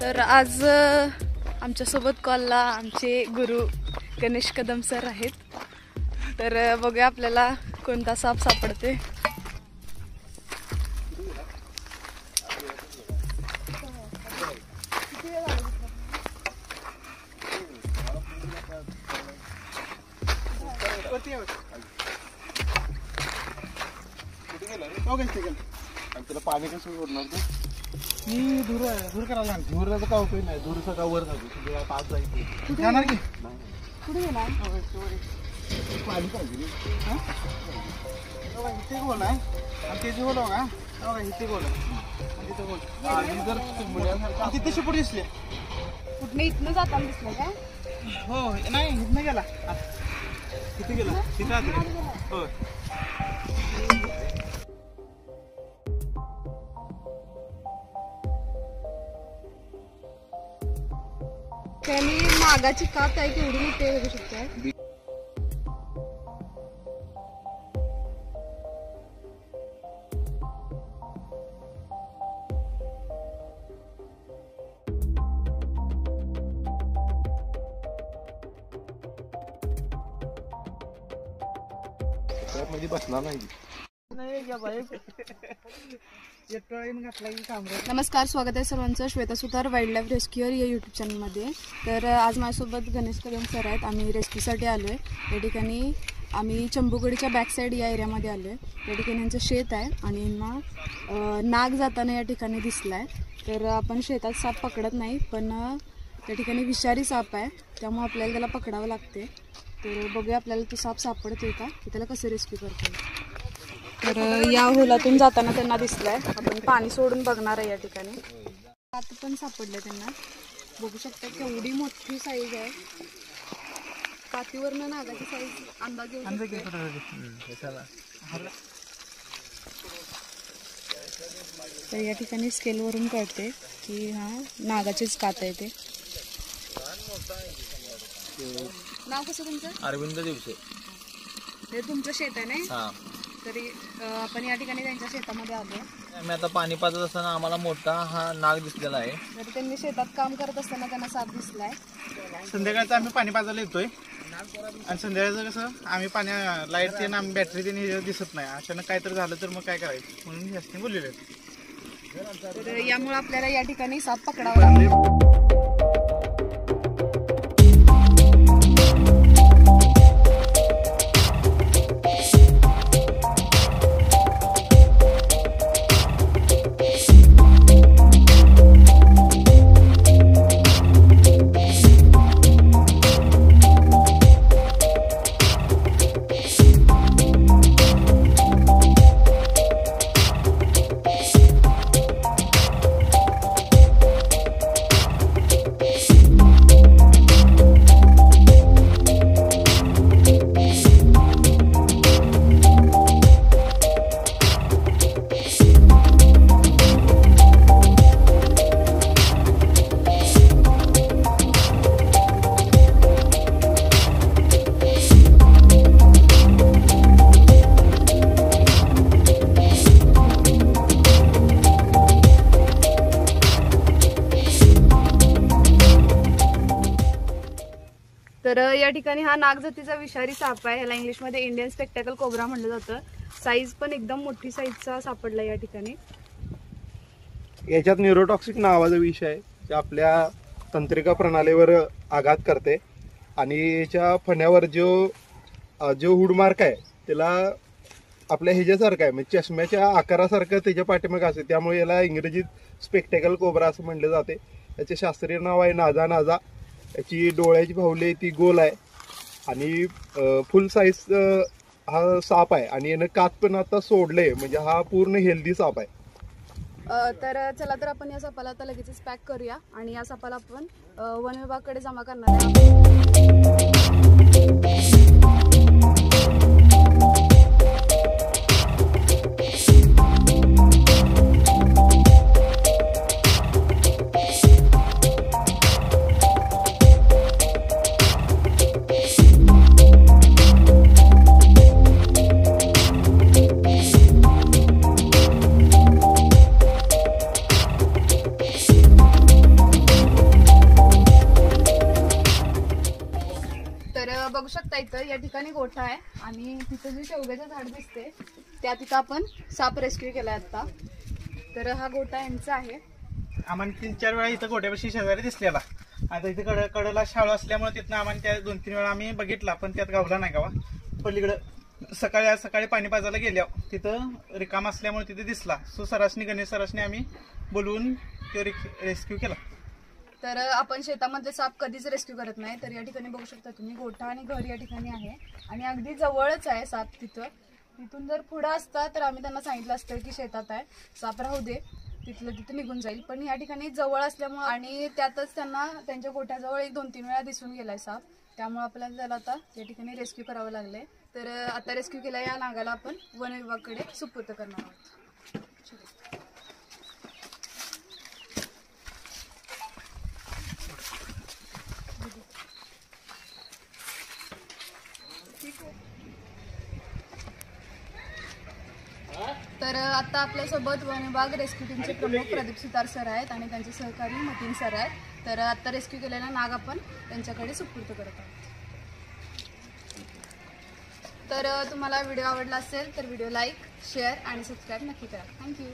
तर आज आमच्यासोबत कॉलला आमचे गुरु गणेश कदम सर आहेत. तर बघूया आपल्याला कोणता साप सापडते. पाणी कसं सोडणार तू? मी दूर करायला दूरचा का उपयोग नाही. दूरचा का वर जातो पाच जायचं जाणार की कुठे गेला पाणी पाहिजे. इथे गोल आहे आणि त्याची गोल का इथे गोल आहे तिथे गोल तिथे शिपूट दिसले. कुठं इथनं जाताना दिसलं का? हो नाही इथनं गेला तिथे गेला तिथे हो. त्यांनी नागाची कात आहे केवढी मोठी बघू शकता. मध्ये बसणार नाही. नमस्कार, स्वागत आहे सर्वांचं श्वेता सुतार वाईल्ड लाईफ रेस्क्यूअर या यूट्यूब चॅनलमध्ये. तर आज माझ्यासोबत गणेश कदम सर आहेत. आम्ही रेस्क्यूसाठी आलो आहे. या ठिकाणी आम्ही चंबुगडीच्या बॅक साईड या एरियामध्ये आलो आहे. या ठिकाणी यांचं शेत आहे आणि यांना नाग जाताना या ठिकाणी दिसला आहे. तर आपण शेतात साप पकडत नाही, पण त्या ठिकाणी विषारी साप आहे, त्यामुळे आपल्याला त्याला पकडावं लागते. तर बघूया आपल्याला तो साप सापडतोय का, की त्याला कसं रेस्क्यू करतो. तर या होलातून जाताना त्यांना दिसलाय. आपण पाणी सोडून बघणार आहे. या ठिकाणी कात पण सापडले त्यांना. बघू शकता केवढी मोठी साईज आहे. कातीवरनं नागाची साईज अंदाज येऊ शकतो. तर या ठिकाणी स्केलवरून कळते की हा नागाचीच कात आहे. ते नाव कसं तुमचं? अरविंद दिवसे. हे तुमचं शेत आहे ना? तरी आपण या ठिकाणी त्यांच्या शेतामध्ये आलो. आम्ही आता पाणी पाजत असताना आम्हाला मोठा हा नाग दिसलेला आहे. तर त्यांनी शेतात काम करत असताना त्यांना साप दिसलाय. संध्याकाळचं आम्ही पाणी पाजायला येतोय आणि संध्याकाळचं कसं आम्ही लाईट ते आम्ही बॅटरी ते दिसत नाही. अचानक काहीतरी झालं तर मग काय करायचं म्हणून जास्त बोललेले. तर यामुळे आपल्याला या ठिकाणी साप पकडावा लागतो. तर या ठिकाणी हा नागजातीचा विषारी साप आहे. ह्याला इंग्लिशमध्ये इंडियन स्पेक्टॅकल कोब्रा म्हटलं जातं. साईज पण एकदम मोठी साईजचा सापडला या ठिकाणी. याच्यात न्यूरोटॉक्सिक नावाचा विष आहे, जे आपल्या तंत्रिका प्रणालीवर आघात करते आणि याच्या फण्यावर जो हुडमार्क आहे त्याला आपल्या ह्याच्यासारखं आहे, म्हणजे चष्म्याच्या आकारासारखं त्याच्या पाठीमागे असते. त्यामुळे याला इंग्रजीत स्पेक्टॅकल कोब्रा असं म्हटलं जाते. याचे शास्त्रीय नाव आहे नाजा नाजा. याची डोळ्याची बाहुली ती गोल आहे आणि फुल साईज हा साप आहे आणि यानं कात पण आता सोडले, म्हणजे हा पूर्ण हेल्दी साप आहे. तर चला तर आपण या सापाला आता लगेचच पॅक करूया आणि या सापाला आपण वन विभागाकडे जमा करणार आहे. गोठा आहे आणि तिथं जे शेवग्याचं झाड दिसते त्या तिथं आपण साप रेस्क्यू केलाय आता. तर हा गोठा यांचा आहे. आम्हाला 3-4 वेळा इथं गोट्यापाशी शेजारी दिसलेला. आता इथं कडला शाळा असल्यामुळे तिथं आम्हाला त्या 2-3 वेळा आम्ही बघितला, पण त्यात गावला नाही गावा. पलीकडं सकाळी पाणी पाजायला गेल्या तिथं रिकाम असल्यामुळे तिथे दिसला. सो गणेश सरासनी आम्ही बोलवून तो रेस्क्यू केला. तर आपण शेतामधले साप कधीच रेस्क्यू करत नाही. तर या ठिकाणी बघू शकता तुम्ही गोठा आणि घर या ठिकाणी आहे आणि अगदी जवळच आहे साप. तिथून जर पुढं असता तर आम्ही त्यांना सांगितलं असतं की शेतात आहे, साप राहू दे, तिथं निघून जाईल. पण या ठिकाणी जवळ असल्यामुळे आणि त्यातच त्यांना त्यांच्या गोठ्याजवळ 1-2-3 वेळा दिसून गेलाय साप, त्यामुळे आपल्याला त्याला आता या ठिकाणी रेस्क्यू करावं लागलंय. तर आता रेस्क्यू केल्या या नागाला आपण वन विभागाकडे सुपूर्द करणार आहोत. तर आता आपल्यासोबत वन विभाग रेस्क्यू टीमचे प्रमुख प्रदीप सुतार सर आहेत आणि त्यांचे सहकारी मतीन सर आहेत. तर आता रेस्क्यू केलेला नाग आपण त्यांच्याकडे सुपूर्द करत आहोत. तर तुम्हाला व्हिडिओ आवडला असेल तर व्हिडिओ लाईक, शेअर आणि सबस्क्राईब नक्की करा. थँक्यू.